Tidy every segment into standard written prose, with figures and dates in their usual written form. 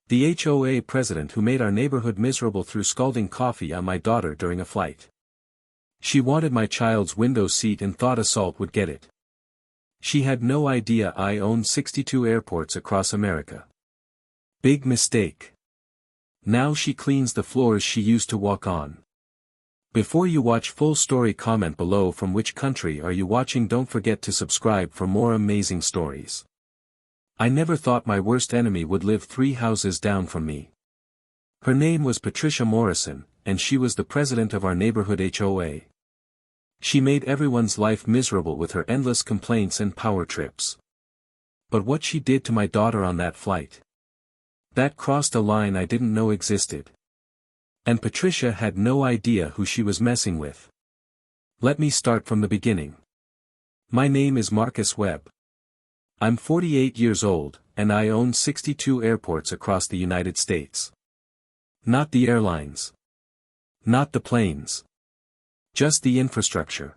The HOA president who made our neighborhood miserable through scalding coffee on my daughter during a flight. She wanted my child's window seat and thought assault would get it. She had no idea I owned 62 airports across America. Big mistake. Now she cleans the floors she used to walk on. Before you watch full story, comment below from which country are you watching. Don't forget to subscribe for more amazing stories. I never thought my worst enemy would live 3 houses down from me. Her name was Patricia Morrison, and she was the president of our neighborhood HOA. She made everyone's life miserable with her endless complaints and power trips. But what she did to my daughter on that flight, that crossed a line I didn't know existed. And Patricia had no idea who she was messing with. Let me start from the beginning. My name is Marcus Webb. I'm 48 years old, and I own 62 airports across the United States. Not the airlines. Not the planes. Just the infrastructure.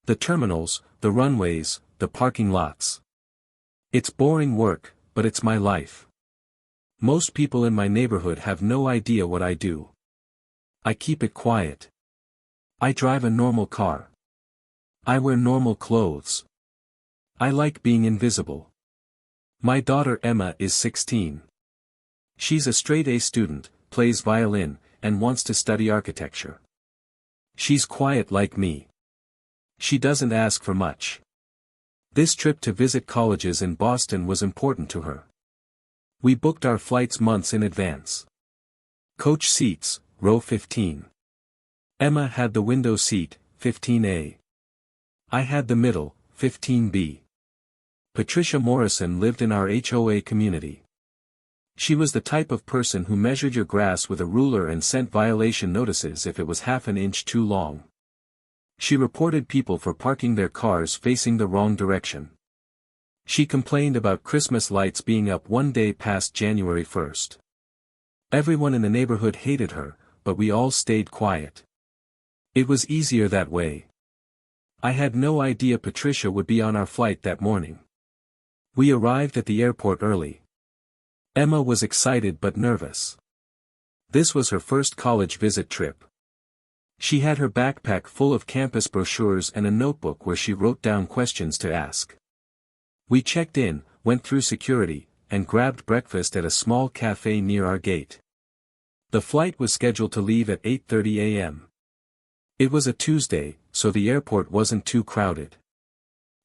The terminals, the runways, the parking lots. It's boring work, but it's my life. Most people in my neighborhood have no idea what I do. I keep it quiet. I drive a normal car. I wear normal clothes. I like being invisible. My daughter Emma is 16. She's a straight-A student, plays violin, and wants to study architecture. She's quiet like me. She doesn't ask for much. This trip to visit colleges in Boston was important to her. We booked our flights months in advance. Coach seats, row 15. Emma had the window seat, 15A. I had the middle, 15B. Patricia Morrison lived in our HOA community. She was the type of person who measured your grass with a ruler and sent violation notices if it was half an inch too long. She reported people for parking their cars facing the wrong direction. She complained about Christmas lights being up one day past January 1st. Everyone in the neighborhood hated her, but we all stayed quiet. It was easier that way. I had no idea Patricia would be on our flight that morning. We arrived at the airport early. Emma was excited but nervous. This was her first college visit trip. She had her backpack full of campus brochures and a notebook where she wrote down questions to ask. We checked in, went through security, and grabbed breakfast at a small cafe near our gate. The flight was scheduled to leave at 8:30 a.m. It was a Tuesday, so the airport wasn't too crowded.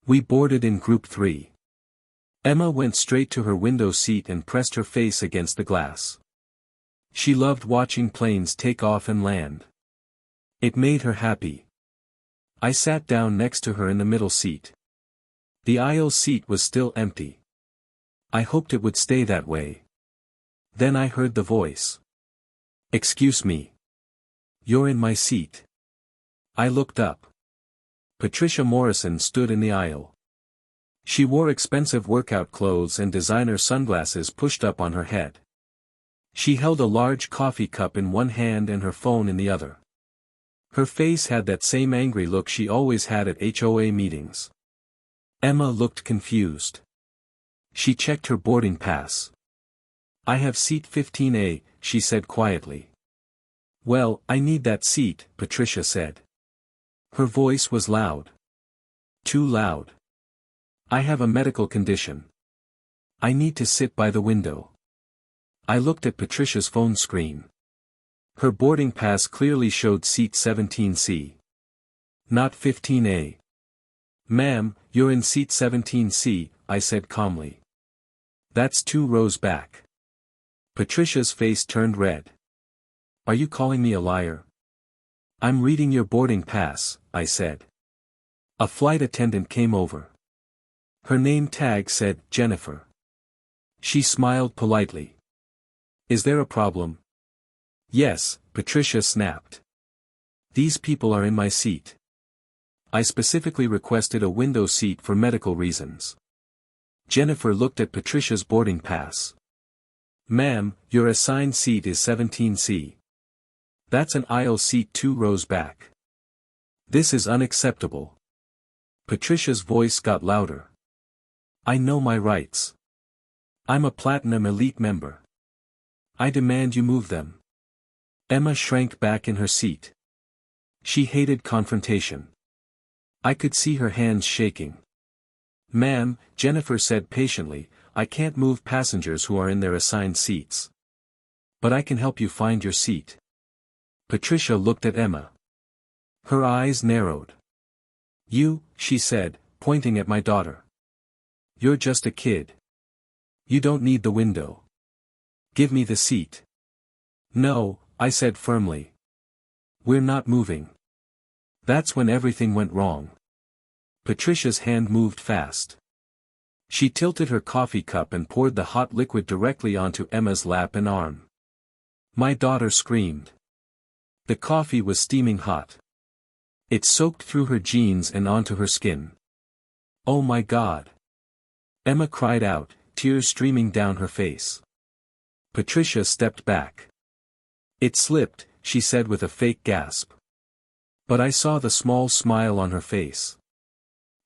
We boarded in Group 3. Emma went straight to her window seat and pressed her face against the glass. She loved watching planes take off and land. It made her happy. I sat down next to her in the middle seat. The aisle seat was still empty. I hoped it would stay that way. Then I heard the voice. "Excuse me. You're in my seat." I looked up. Patricia Morrison stood in the aisle. She wore expensive workout clothes and designer sunglasses pushed up on her head. She held a large coffee cup in one hand and her phone in the other. Her face had that same angry look she always had at HOA meetings. Emma looked confused. She checked her boarding pass. "I have seat 15A, she said quietly. "Well, I need that seat," Patricia said. Her voice was loud. Too loud. "I have a medical condition. I need to sit by the window." I looked at Patricia's phone screen. Her boarding pass clearly showed seat 17C. Not 15A. "Ma'am, you're in seat 17C, I said calmly. "That's 2 rows back." Patricia's face turned red. "Are you calling me a liar?" "I'm reading your boarding pass," I said. A flight attendant came over. Her name tag said, Jennifer. She smiled politely. "Is there a problem?" "Yes," Patricia snapped. "These people are in my seat. I specifically requested a window seat for medical reasons." Jennifer looked at Patricia's boarding pass. "Ma'am, your assigned seat is 17C. That's an aisle seat 2 rows back. This is unacceptable." Patricia's voice got louder. "I know my rights. I'm a Platinum Elite member. I demand you move them. Emma shrank back in her seat. She hated confrontation. I could see her hands shaking. Ma'am, Jennifer said patiently, I can't move passengers who are in their assigned seats. But I can help you find your seat. Patricia looked at Emma. Her eyes narrowed. You, she said, pointing at my daughter. You're just a kid. You don't need the window. Give me the seat. No, I said firmly. We're not moving. That's when everything went wrong. Patricia's hand moved fast. She tilted her coffee cup and poured the hot liquid directly onto Emma's lap and arm. My daughter screamed. The coffee was steaming hot. It soaked through her jeans and onto her skin. Oh my God! Emma cried out, tears streaming down her face. Patricia stepped back. It slipped, she said with a fake gasp. But I saw the small smile on her face.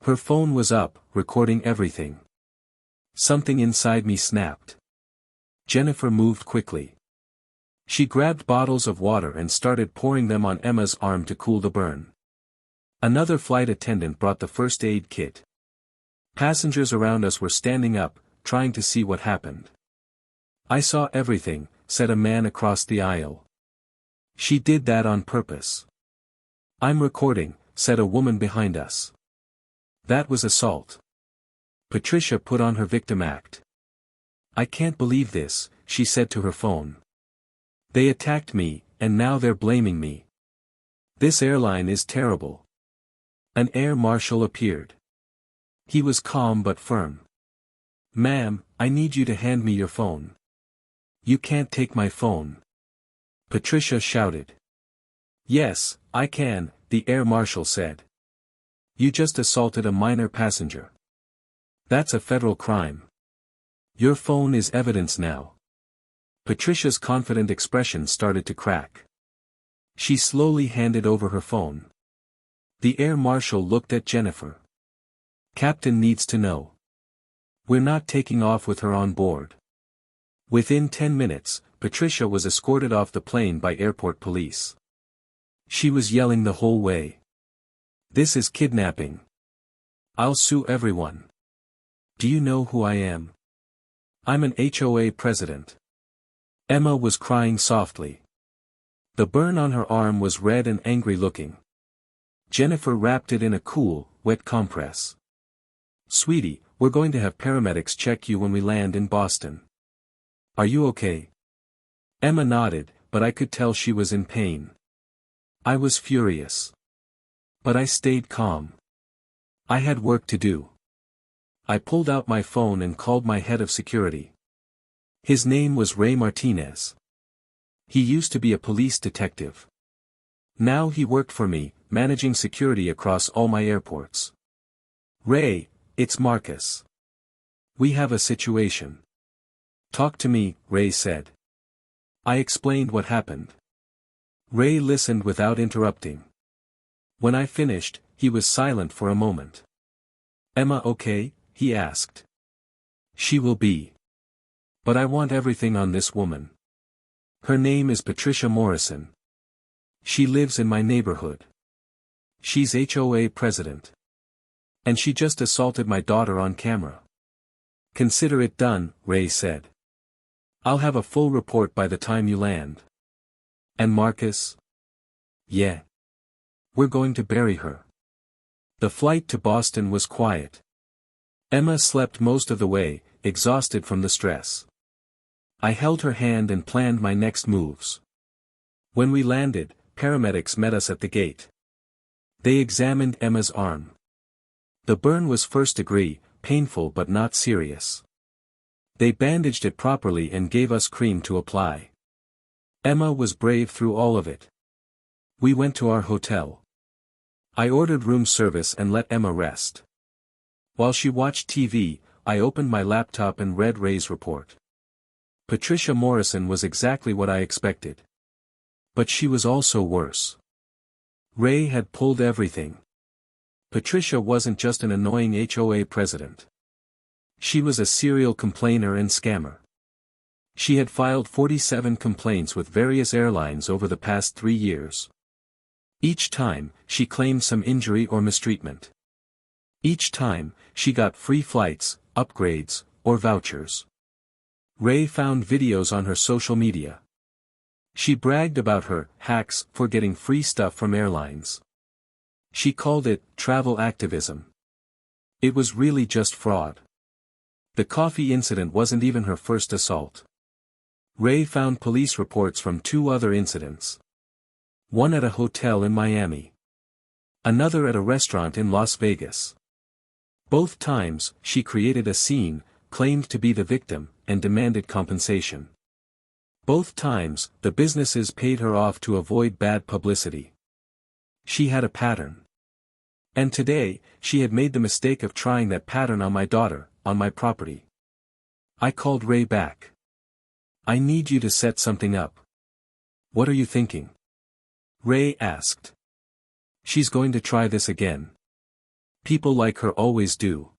Her phone was up, recording everything. Something inside me snapped. Jennifer moved quickly. She grabbed bottles of water and started pouring them on Emma's arm to cool the burn. Another flight attendant brought the first aid kit. Passengers around us were standing up, trying to see what happened. I saw everything, said a man across the aisle. She did that on purpose. I'm recording, said a woman behind us. That was assault. Patricia put on her victim act. I can't believe this, she said to her phone. They attacked me, and now they're blaming me. This airline is terrible. An air marshal appeared. He was calm but firm. Ma'am, I need you to hand me your phone. You can't take my phone. Patricia shouted. Yes, I can, the air marshal said. You just assaulted a minor passenger. That's a federal crime. Your phone is evidence now. Patricia's confident expression started to crack. She slowly handed over her phone. The air marshal looked at Jennifer. Captain needs to know. We're not taking off with her on board. Within 10 minutes, Patricia was escorted off the plane by airport police. She was yelling the whole way. This is kidnapping. I'll sue everyone. Do you know who I am? I'm an HOA president. Emma was crying softly. The burn on her arm was red and angry looking. Jennifer wrapped it in a cool, wet compress. Sweetie, we're going to have paramedics check you when we land in Boston. Are you okay? Emma nodded, but I could tell she was in pain. I was furious. But I stayed calm. I had work to do. I pulled out my phone and called my head of security. His name was Ray Martinez. He used to be a police detective. Now he worked for me, managing security across all my airports. Ray, it's Marcus. We have a situation. Talk to me, Ray said. I explained what happened. Ray listened without interrupting. When I finished, he was silent for a moment. Emma okay? He asked. She will be. But I want everything on this woman. Her name is Patricia Morrison. She lives in my neighborhood. She's HOA president. And she just assaulted my daughter on camera. Consider it done, Ray said. I'll have a full report by the time you land. And Marcus? Yeah. We're going to bury her. The flight to Boston was quiet. Emma slept most of the way, exhausted from the stress. I held her hand and planned my next moves. When we landed, paramedics met us at the gate. They examined Emma's arm. The burn was first degree, painful but not serious. They bandaged it properly and gave us cream to apply. Emma was brave through all of it. We went to our hotel. I ordered room service and let Emma rest. While she watched TV, I opened my laptop and read Ray's report. Patricia Morrison was exactly what I expected. But she was also worse. Ray had pulled everything. Patricia wasn't just an annoying HOA president. She was a serial complainer and scammer. She had filed 47 complaints with various airlines over the past 3 years. Each time, she claimed some injury or mistreatment. Each time, she got free flights, upgrades, or vouchers. Ray found videos on her social media. She bragged about her hacks for getting free stuff from airlines. She called it travel activism. It was really just fraud. The coffee incident wasn't even her first assault. Ray found police reports from 2 other incidents. One at a hotel in Miami. Another at a restaurant in Las Vegas. Both times, she created a scene, claimed to be the victim, and demanded compensation. Both times, the businesses paid her off to avoid bad publicity. She had a pattern. And today, she had made the mistake of trying that pattern on my daughter, on my property. I called Ray back. I need you to set something up. What are you thinking? Ray asked. She's going to try this again. People like her always do.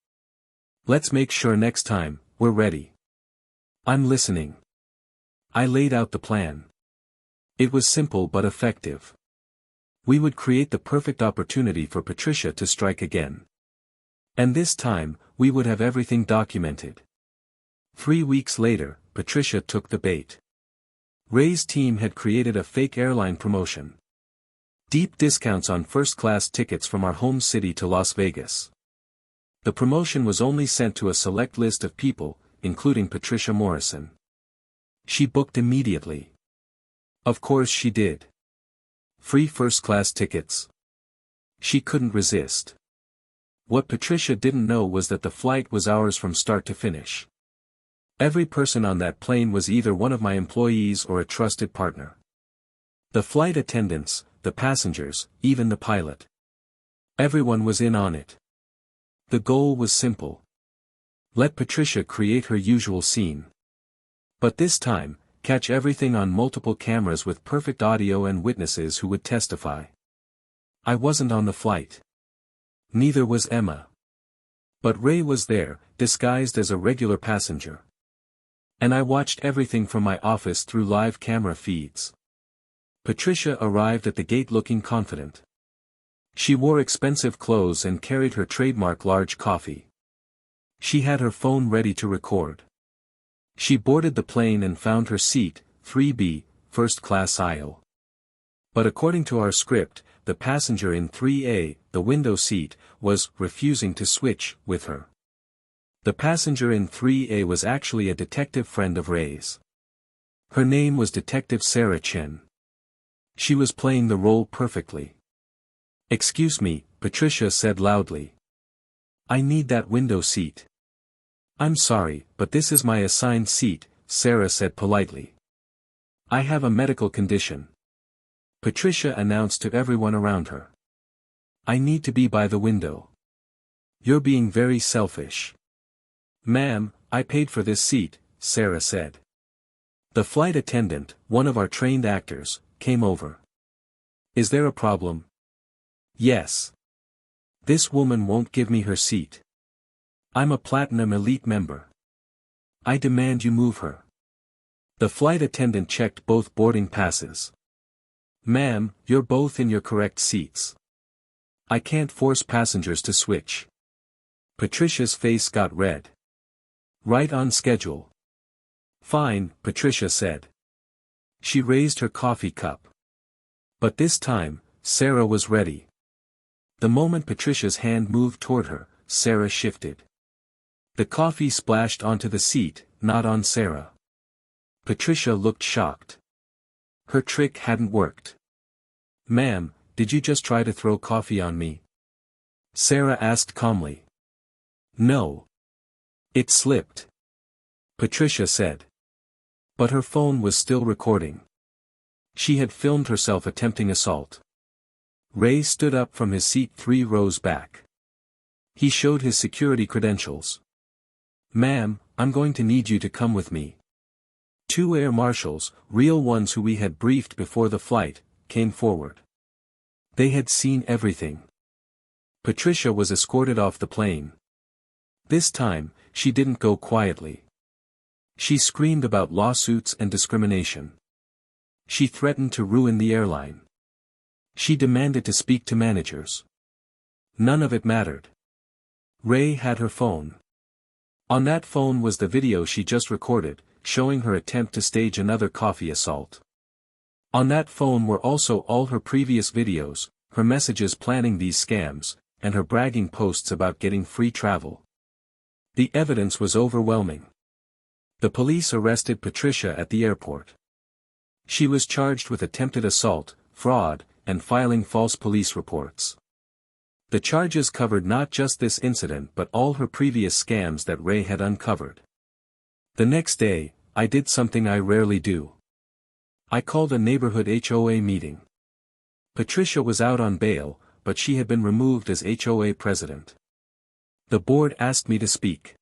Let's make sure next time, we're ready. I'm listening. I laid out the plan. It was simple but effective. We would create the perfect opportunity for Patricia to strike again. And this time, we would have everything documented. 3 weeks later, Patricia took the bait. Ray's team had created a fake airline promotion. Deep discounts on first-class tickets from our home city to Las Vegas. The promotion was only sent to a select list of people, including Patricia Morrison. She booked immediately. Of course she did. Free first-class tickets. She couldn't resist. What Patricia didn't know was that the flight was ours from start to finish. Every person on that plane was either one of my employees or a trusted partner. The flight attendants, the passengers, even the pilot. Everyone was in on it. The goal was simple. Let Patricia create her usual scene. But this time, catch everything on multiple cameras with perfect audio and witnesses who would testify. I wasn't on the flight. Neither was Emma. But Ray was there, disguised as a regular passenger. And I watched everything from my office through live camera feeds. Patricia arrived at the gate looking confident. She wore expensive clothes and carried her trademark large coffee. She had her phone ready to record. She boarded the plane and found her seat, 3B, first class aisle. But according to our script, the passenger in 3A, the window seat, was refusing to switch with her. The passenger in 3A was actually a detective friend of Ray's. Her name was Detective Sarah Chen. She was playing the role perfectly. "Excuse me," Patricia said loudly. "I need that window seat." "I'm sorry, but this is my assigned seat," Sarah said politely. "I have a medical condition," Patricia announced to everyone around her. "I need to be by the window." "You're being very selfish." "Ma'am, I paid for this seat," Sarah said. The flight attendant, one of our trained actors, came over. "Is there a problem?" "Yes. This woman won't give me her seat. I'm a Platinum Elite member. I demand you move her." The flight attendant checked both boarding passes. "Ma'am, you're both in your correct seats. I can't force passengers to switch." Patricia's face got red. "Right on schedule." "Fine," Patricia said. She raised her coffee cup. But this time, Sarah was ready. The moment Patricia's hand moved toward her, Sarah shifted. The coffee splashed onto the seat, not on Sarah. Patricia looked shocked. Her trick hadn't worked. "Ma'am, did you just try to throw coffee on me?" Sarah asked calmly. "No. It slipped," Patricia said. But her phone was still recording. She had filmed herself attempting assault. Ray stood up from his seat 3 rows back. He showed his security credentials. "Ma'am, I'm going to need you to come with me." 2 air marshals, real ones who we had briefed before the flight, came forward. They had seen everything. Patricia was escorted off the plane. This time, she didn't go quietly. She screamed about lawsuits and discrimination. She threatened to ruin the airline. She demanded to speak to managers. None of it mattered. Ray had her phone. On that phone was the video she just recorded, showing her attempt to stage another coffee assault. On that phone were also all her previous videos, her messages planning these scams, and her bragging posts about getting free travel. The evidence was overwhelming. The police arrested Patricia at the airport. She was charged with attempted assault, fraud, and filing false police reports. The charges covered not just this incident but all her previous scams that Ray had uncovered. The next day, I did something I rarely do. I called a neighborhood HOA meeting. Patricia was out on bail, but she had been removed as HOA president. The board asked me to speak.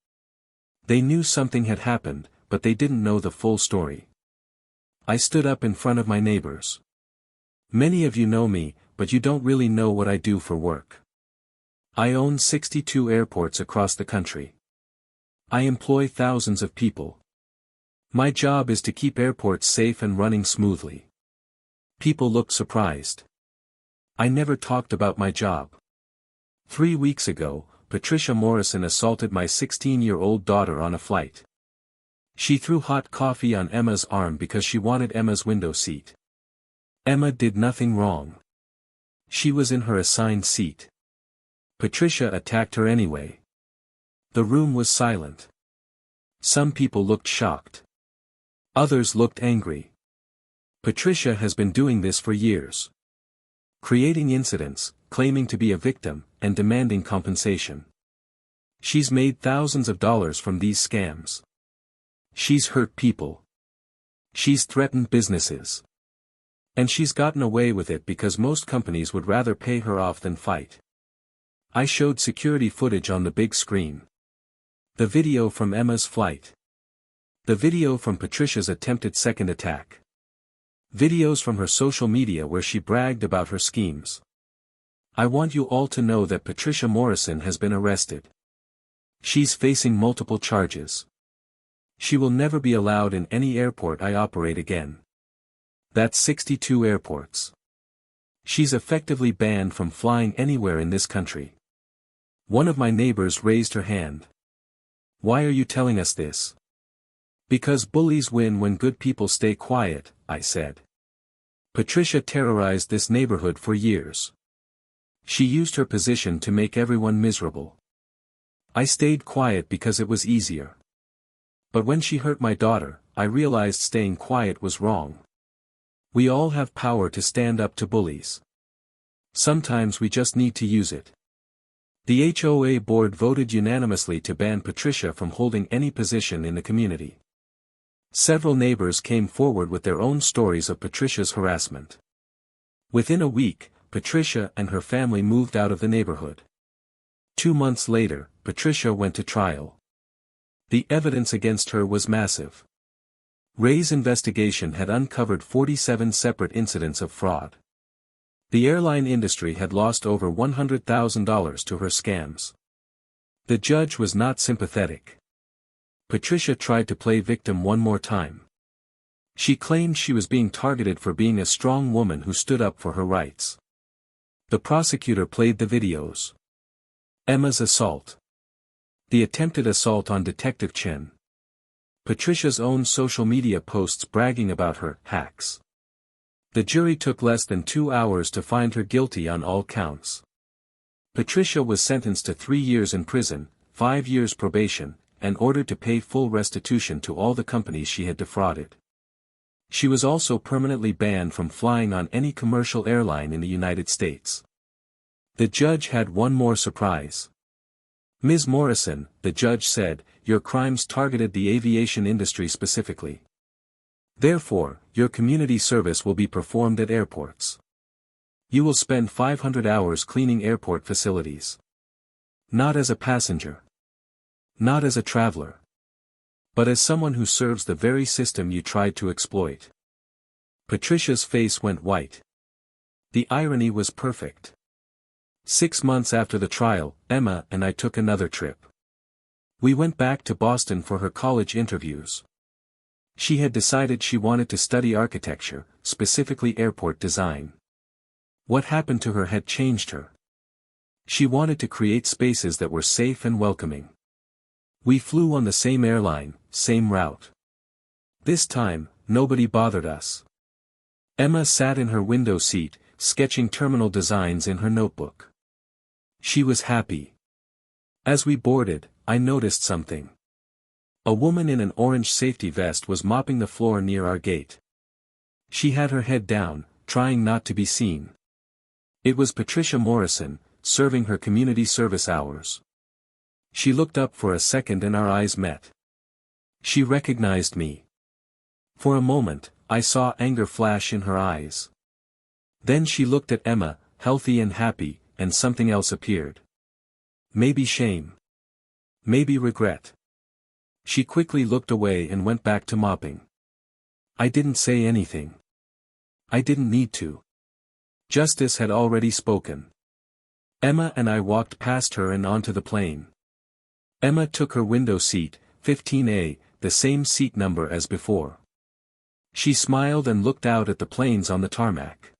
They knew something had happened, but they didn't know the full story. I stood up in front of my neighbors. Many of you know me, but you don't really know what I do for work. I own 62 airports across the country. I employ thousands of people. My job is to keep airports safe and running smoothly. People looked surprised. I never talked about my job. 3 weeks ago, Patricia Morrison assaulted my 16-year-old daughter on a flight. She threw hot coffee on Emma's arm because she wanted Emma's window seat. Emma did nothing wrong. She was in her assigned seat. Patricia attacked her anyway. The room was silent. Some people looked shocked. Others looked angry. Patricia has been doing this for years. Creating incidents, claiming to be a victim, and demanding compensation. She's made thousands of dollars from these scams. She's hurt people. She's threatened businesses. And she's gotten away with it because most companies would rather pay her off than fight. I showed security footage on the big screen. The video from Emma's flight. The video from Patricia's attempted second attack. Videos from her social media where she bragged about her schemes. I want you all to know that Patricia Morrison has been arrested. She's facing multiple charges. She will never be allowed in any airport I operate again. That's 62 airports. She's effectively banned from flying anywhere in this country. One of my neighbors raised her hand. Why are you telling us this? Because bullies win when good people stay quiet, I said. Patricia terrorized this neighborhood for years. She used her position to make everyone miserable. I stayed quiet because it was easier. But when she hurt my daughter, I realized staying quiet was wrong. We all have power to stand up to bullies. Sometimes we just need to use it. The HOA board voted unanimously to ban Patricia from holding any position in the community. Several neighbors came forward with their own stories of Patricia's harassment. Within a week, Patricia and her family moved out of the neighborhood. 2 months later, Patricia went to trial. The evidence against her was massive. Ray's investigation had uncovered 47 separate incidents of fraud. The airline industry had lost over $100,000 to her scams. The judge was not sympathetic. Patricia tried to play victim one more time. She claimed she was being targeted for being a strong woman who stood up for her rights. The prosecutor played the videos. Emma's assault. The attempted assault on Detective Chen. Patricia's own social media posts bragging about her hacks. The jury took less than 2 hours to find her guilty on all counts. Patricia was sentenced to 3 years in prison, 5 years probation, and ordered to pay full restitution to all the companies she had defrauded. She was also permanently banned from flying on any commercial airline in the United States. The judge had one more surprise. Ms. Morrison, the judge said, your crimes targeted the aviation industry specifically. Therefore, your community service will be performed at airports. You will spend 500 hours cleaning airport facilities. Not as a passenger. Not as a traveler. But as someone who serves the very system you tried to exploit. Patricia's face went white. The irony was perfect. 6 months after the trial, Emma and I took another trip. We went back to Boston for her college interviews. She had decided she wanted to study architecture, specifically airport design. What happened to her had changed her. She wanted to create spaces that were safe and welcoming. We flew on the same airline, same route. This time, nobody bothered us. Emma sat in her window seat, sketching terminal designs in her notebook. She was happy. As we boarded, I noticed something. A woman in an orange safety vest was mopping the floor near our gate. She had her head down, trying not to be seen. It was Patricia Morrison, serving her community service hours. She looked up for a second and our eyes met. She recognized me. For a moment, I saw anger flash in her eyes. Then she looked at Emma, healthy and happy, and something else appeared. Maybe shame. Maybe regret. She quickly looked away and went back to mopping. I didn't say anything. I didn't need to. Justice had already spoken. Emma and I walked past her and onto the plane. Emma took her window seat, 15A, the same seat number as before. She smiled and looked out at the planes on the tarmac.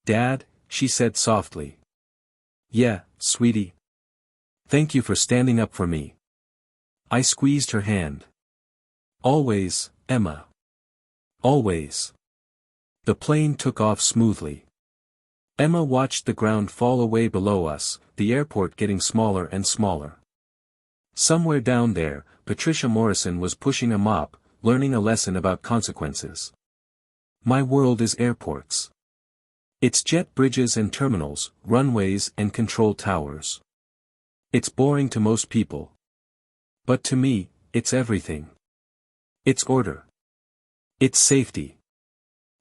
"Dad," she said softly. "Yeah, sweetie. Thank you for standing up for me." I squeezed her hand. "Always, Emma. Always." The plane took off smoothly. Emma watched the ground fall away below us, the airport getting smaller and smaller. Somewhere down there, Patricia Morrison was pushing a mop, learning a lesson about consequences. My world is airports. It's jet bridges and terminals, runways and control towers. It's boring to most people. But to me, it's everything. It's order. It's safety.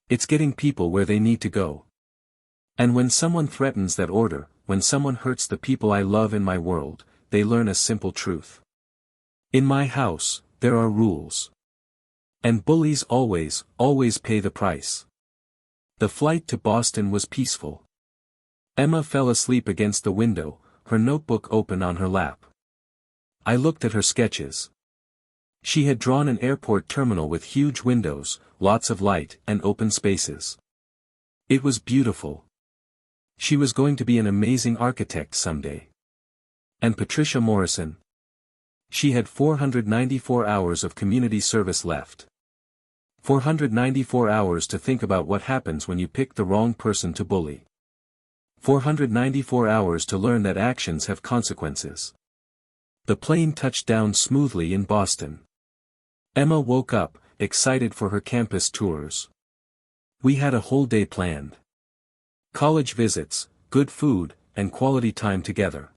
It's getting people where they need to go. And when someone threatens that order, when someone hurts the people I love in my world, they learn a simple truth. In my house, there are rules. And bullies always, always pay the price. The flight to Boston was peaceful. Emma fell asleep against the window, her notebook open on her lap. I looked at her sketches. She had drawn an airport terminal with huge windows, lots of light and open spaces. It was beautiful. She was going to be an amazing architect someday. And Patricia Morrison? She had 494 hours of community service left. 494 hours to think about what happens when you pick the wrong person to bully. 494 hours to learn that actions have consequences. The plane touched down smoothly in Boston. Emma woke up, excited for her campus tours. We had a whole day planned. College visits, good food, and quality time together.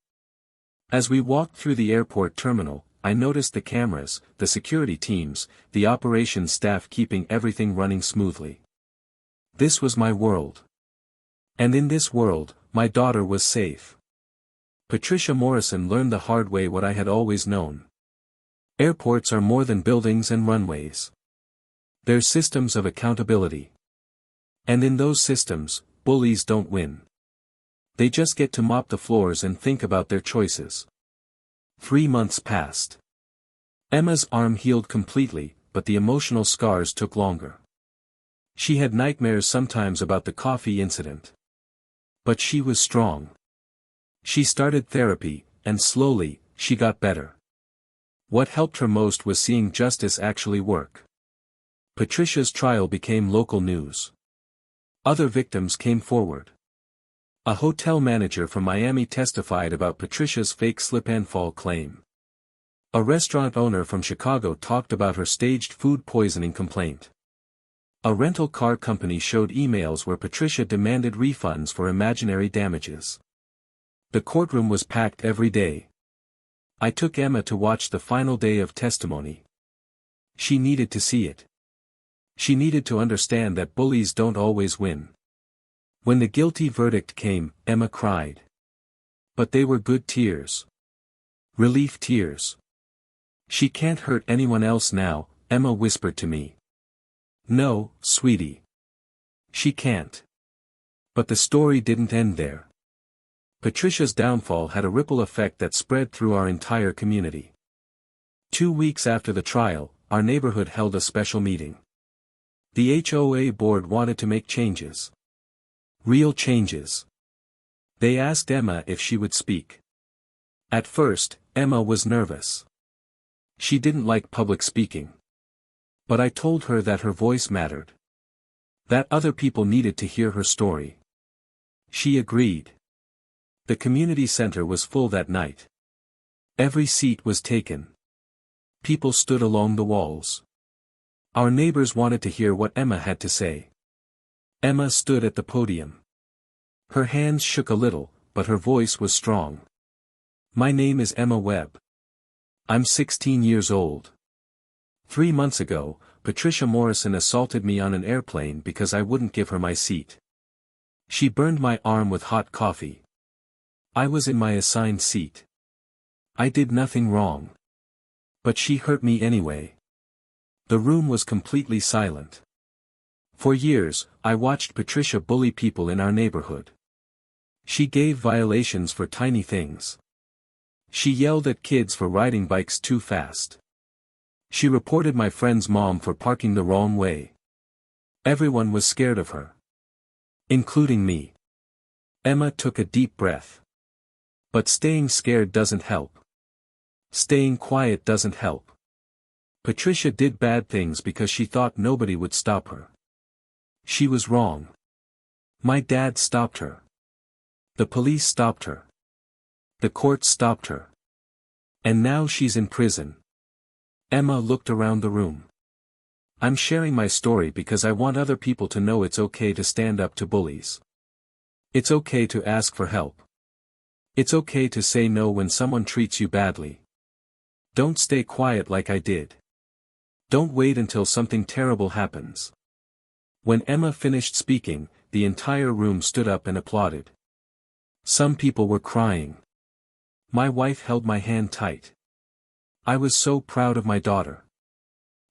As we walked through the airport terminal, I noticed the cameras, the security teams, the operations staff keeping everything running smoothly. This was my world. And in this world, my daughter was safe. Patricia Morrison learned the hard way what I had always known. Airports are more than buildings and runways. They're systems of accountability. And in those systems, bullies don't win. They just get to mop the floors and think about their choices. 3 months passed. Emma's arm healed completely, but the emotional scars took longer. She had nightmares sometimes about the coffee incident. But she was strong. She started therapy, and slowly, she got better. What helped her most was seeing justice actually work. Patricia's trial became local news. Other victims came forward. A hotel manager from Miami testified about Patricia's fake slip-and-fall claim. A restaurant owner from Chicago talked about her staged food poisoning complaint. A rental car company showed emails where Patricia demanded refunds for imaginary damages. The courtroom was packed every day. I took Emma to watch the final day of testimony. She needed to see it. She needed to understand that bullies don't always win. When the guilty verdict came, Emma cried. But they were good tears. Relief tears. She can't hurt anyone else now, Emma whispered to me. No, sweetie. She can't. But the story didn't end there. Patricia's downfall had a ripple effect that spread through our entire community. 2 weeks after the trial, our neighborhood held a special meeting. The HOA board wanted to make changes. Real changes. They asked Emma if she would speak. At first, Emma was nervous. She didn't like public speaking. But I told her that her voice mattered. That other people needed to hear her story. She agreed. The community center was full that night. Every seat was taken. People stood along the walls. Our neighbors wanted to hear what Emma had to say. Emma stood at the podium. Her hands shook a little, but her voice was strong. My name is Emma Webb. I'm 16 years old. 3 months ago, Patricia Morrison assaulted me on an airplane because I wouldn't give her my seat. She burned my arm with hot coffee. I was in my assigned seat. I did nothing wrong. But she hurt me anyway. The room was completely silent. For years, I watched Patricia bully people in our neighborhood. She gave violations for tiny things. She yelled at kids for riding bikes too fast. She reported my friend's mom for parking the wrong way. Everyone was scared of her. Including me. Emma took a deep breath. But staying scared doesn't help. Staying quiet doesn't help. Patricia did bad things because she thought nobody would stop her. She was wrong. My dad stopped her. The police stopped her. The court stopped her. And now she's in prison. Emma looked around the room. I'm sharing my story because I want other people to know it's okay to stand up to bullies. It's okay to ask for help. It's okay to say no when someone treats you badly. Don't stay quiet like I did. Don't wait until something terrible happens. When Emma finished speaking, the entire room stood up and applauded. Some people were crying. My wife held my hand tight. I was so proud of my daughter.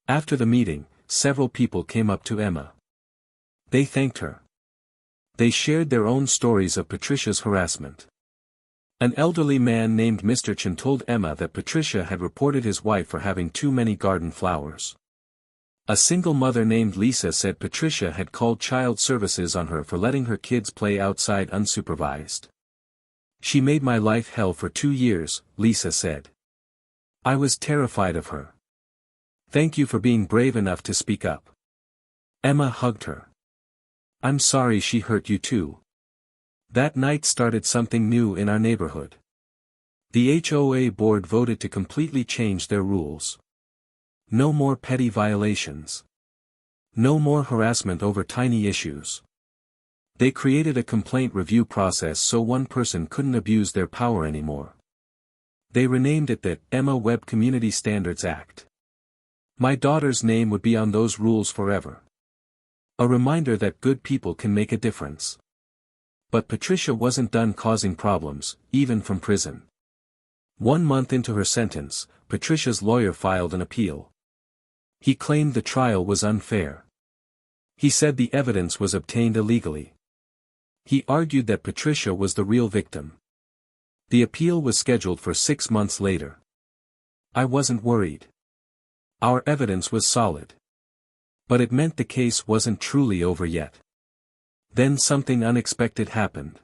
After the meeting, several people came up to Emma. They thanked her. They shared their own stories of Patricia's harassment. An elderly man named Mr. Chen told Emma that Patricia had reported his wife for having too many garden flowers. A single mother named Lisa said Patricia had called child services on her for letting her kids play outside unsupervised. She made my life hell for 2 years, Lisa said. I was terrified of her. Thank you for being brave enough to speak up. Emma hugged her. I'm sorry she hurt you too. That night started something new in our neighborhood. The HOA board voted to completely change their rules. No more petty violations. No more harassment over tiny issues. They created a complaint review process so one person couldn't abuse their power anymore. They renamed it the Emma Webb Community Standards Act. My daughter's name would be on those rules forever. A reminder that good people can make a difference. But Patricia wasn't done causing problems, even from prison. 1 month into her sentence, Patricia's lawyer filed an appeal. He claimed the trial was unfair. He said the evidence was obtained illegally. He argued that Patricia was the real victim. The appeal was scheduled for 6 months later. I wasn't worried. Our evidence was solid. But it meant the case wasn't truly over yet. Then something unexpected happened.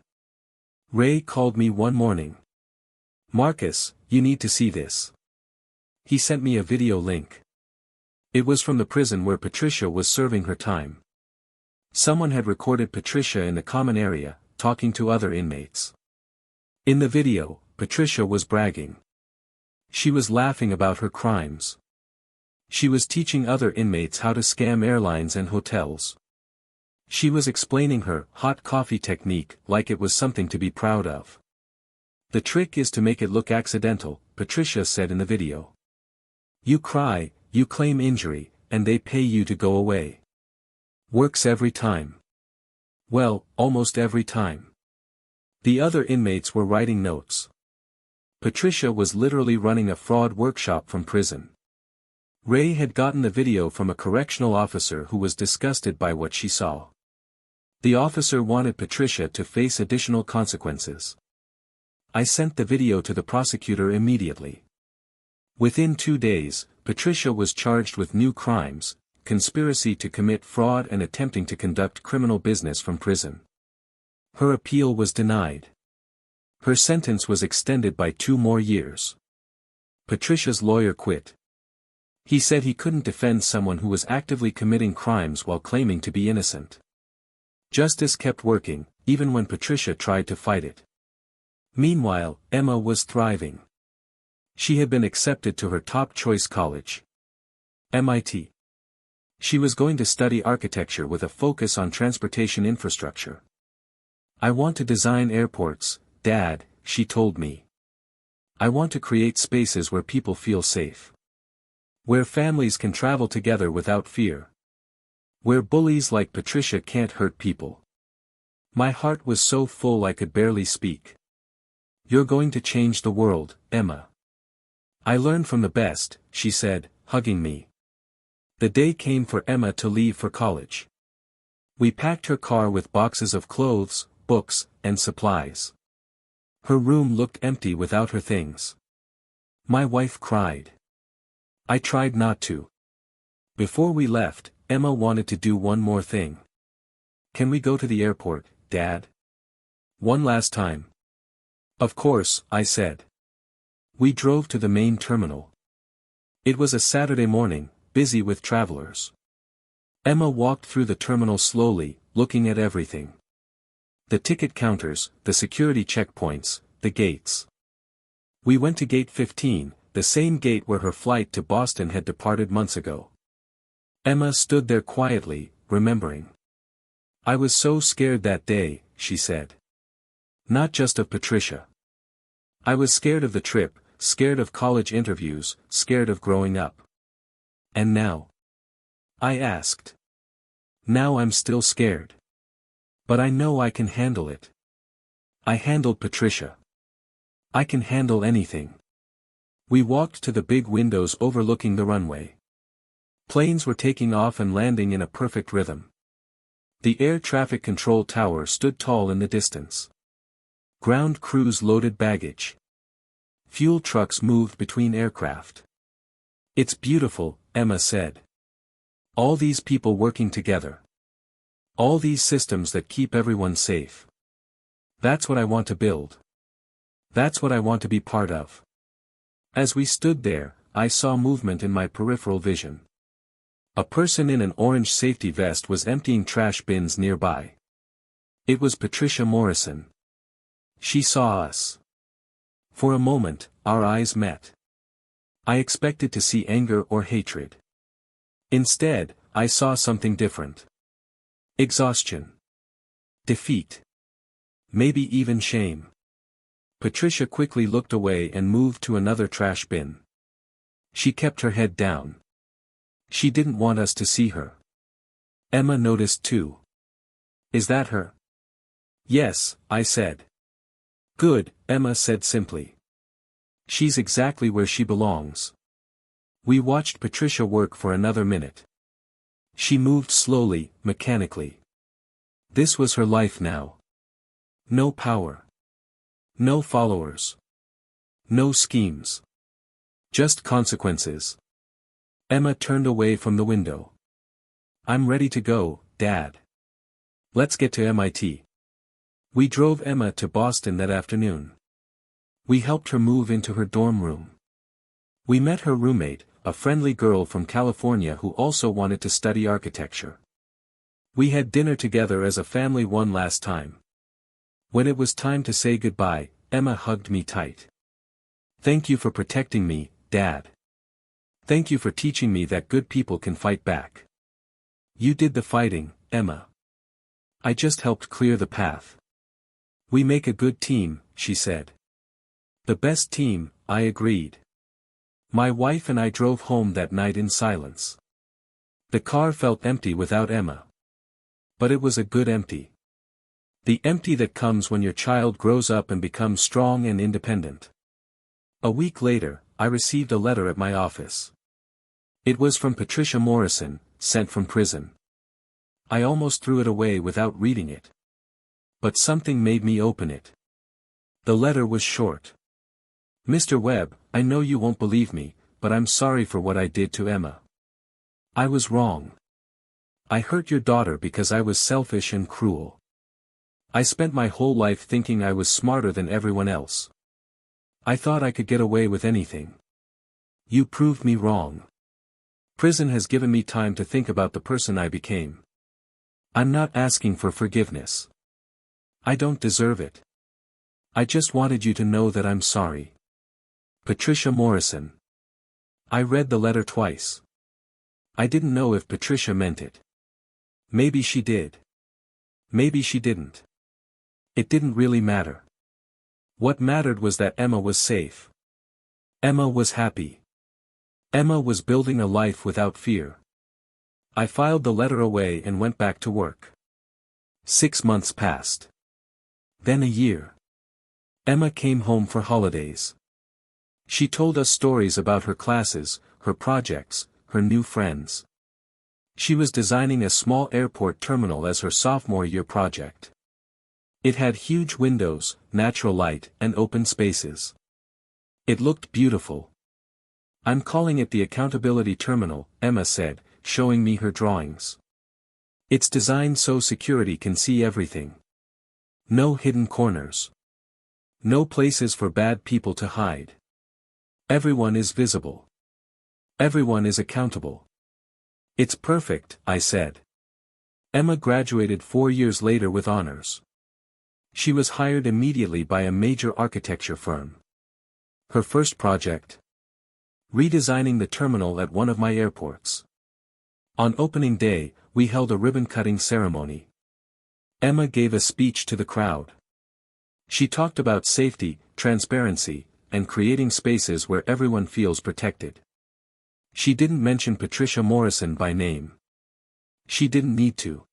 Ray called me one morning. Marcus, you need to see this. He sent me a video link. It was from the prison where Patricia was serving her time. Someone had recorded Patricia in the common area, talking to other inmates. In the video, Patricia was bragging. She was laughing about her crimes. She was teaching other inmates how to scam airlines and hotels. She was explaining her hot coffee technique like it was something to be proud of. The trick is to make it look accidental, Patricia said in the video. You cry, you claim injury, and they pay you to go away. Works every time. Well, almost every time. The other inmates were writing notes. Patricia was literally running a fraud workshop from prison. Ray had gotten the video from a correctional officer who was disgusted by what she saw. The officer wanted Patricia to face additional consequences. I sent the video to the prosecutor immediately. Within 2 days, Patricia was charged with new crimes, conspiracy to commit fraud and attempting to conduct criminal business from prison. Her appeal was denied. Her sentence was extended by 2 more years. Patricia's lawyer quit. He said he couldn't defend someone who was actively committing crimes while claiming to be innocent. Justice kept working, even when Patricia tried to fight it. Meanwhile, Emma was thriving. She had been accepted to her top-choice college, MIT. She was going to study architecture with a focus on transportation infrastructure. "I want to design airports, Dad," she told me. "I want to create spaces where people feel safe. Where families can travel together without fear. Where bullies like Patricia can't hurt people." My heart was so full I could barely speak. "You're going to change the world, Emma. I learned from the best," she said, hugging me. The day came for Emma to leave for college. We packed her car with boxes of clothes, books, and supplies. Her room looked empty without her things. My wife cried. I tried not to. Before we left, Emma wanted to do one more thing. "Can we go to the airport, Dad? One last time?" "Of course," I said. We drove to the main terminal. It was a Saturday morning, busy with travelers. Emma walked through the terminal slowly, looking at everything. The ticket counters, the security checkpoints, the gates. We went to gate 15, the same gate where her flight to Boston had departed months ago. Emma stood there quietly, remembering. "I was so scared that day," she said. "Not just of Patricia. I was scared of the trip, scared of college interviews, scared of growing up. And now?" I asked. "Now I'm still scared. But I know I can handle it. I handled Patricia. I can handle anything." We walked to the big windows overlooking the runway. Planes were taking off and landing in a perfect rhythm. The air traffic control tower stood tall in the distance. Ground crews loaded baggage. Fuel trucks moved between aircraft. "It's beautiful," Emma said. "All these people working together. All these systems that keep everyone safe. That's what I want to build. That's what I want to be part of." As we stood there, I saw movement in my peripheral vision. A person in an orange safety vest was emptying trash bins nearby. It was Patricia Morrison. She saw us. For a moment, our eyes met. I expected to see anger or hatred. Instead, I saw something different. Exhaustion. Defeat. Maybe even shame. Patricia quickly looked away and moved to another trash bin. She kept her head down. She didn't want us to see her. Emma noticed too. "Is that her?" "Yes," I said. "Good," Emma said simply. "She's exactly where she belongs." We watched Patricia work for another minute. She moved slowly, mechanically. This was her life now. No power. No followers. No schemes. Just consequences. Emma turned away from the window. "I'm ready to go, Dad. Let's get to MIT." We drove Emma to Boston that afternoon. We helped her move into her dorm room. We met her roommate, a friendly girl from California who also wanted to study architecture. We had dinner together as a family one last time. When it was time to say goodbye, Emma hugged me tight. "Thank you for protecting me, Dad. Thank you for teaching me that good people can fight back. You did the fighting, Emma. I just helped clear the path." "We make a good team," she said. "The best team," I agreed. My wife and I drove home that night in silence. The car felt empty without Emma. But it was a good empty. The empty that comes when your child grows up and becomes strong and independent. A week later, I received a letter at my office. It was from Patricia Morrison, sent from prison. I almost threw it away without reading it. But something made me open it. The letter was short. "Mr. Webb, I know you won't believe me, but I'm sorry for what I did to Emma. I was wrong. I hurt your daughter because I was selfish and cruel. I spent my whole life thinking I was smarter than everyone else. I thought I could get away with anything. You proved me wrong. Prison has given me time to think about the person I became. I'm not asking for forgiveness. I don't deserve it. I just wanted you to know that I'm sorry. Patricia Morrison. I read the letter twice. I didn't know if Patricia meant it. Maybe she did. Maybe she didn't. It didn't really matter. What mattered was that Emma was safe. Emma was happy. Emma was building a life without fear. I filed the letter away and went back to work. 6 months passed. Then a year. Emma came home for holidays. She told us stories about her classes, her projects, her new friends. She was designing a small airport terminal as her sophomore year project. It had huge windows, natural light, and open spaces. It looked beautiful. I'm calling it the accountability terminal, Emma said, showing me her drawings. It's designed so security can see everything. No hidden corners. No places for bad people to hide. Everyone is visible. Everyone is accountable. It's perfect, I said. Emma graduated 4 years later with honors. She was hired immediately by a major architecture firm. Her first project? Redesigning the terminal at one of my airports. On opening day, we held a ribbon-cutting ceremony. Emma gave a speech to the crowd. She talked about safety, transparency, and creating spaces where everyone feels protected. She didn't mention Patricia Morrison by name. She didn't need to.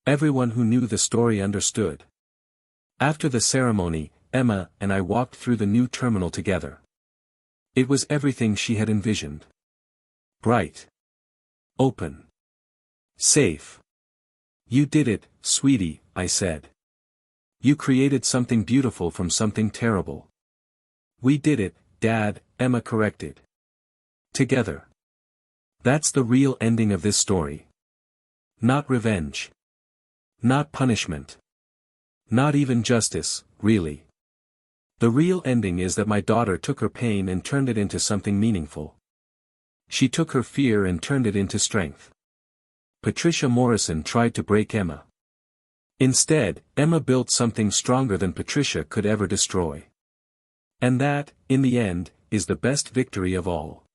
Everyone who knew the story understood. After the ceremony, Emma and I walked through the new terminal together. It was everything she had envisioned. Bright. Open. Safe. You did it, sweetie, I said. You created something beautiful from something terrible. We did it, Dad, Emma corrected. Together. That's the real ending of this story. Not revenge. Not punishment. Not even justice, really. The real ending is that my daughter took her pain and turned it into something meaningful. She took her fear and turned it into strength. Patricia Morrison tried to break Emma. Instead, Emma built something stronger than Patricia could ever destroy. And that, in the end, is the best victory of all.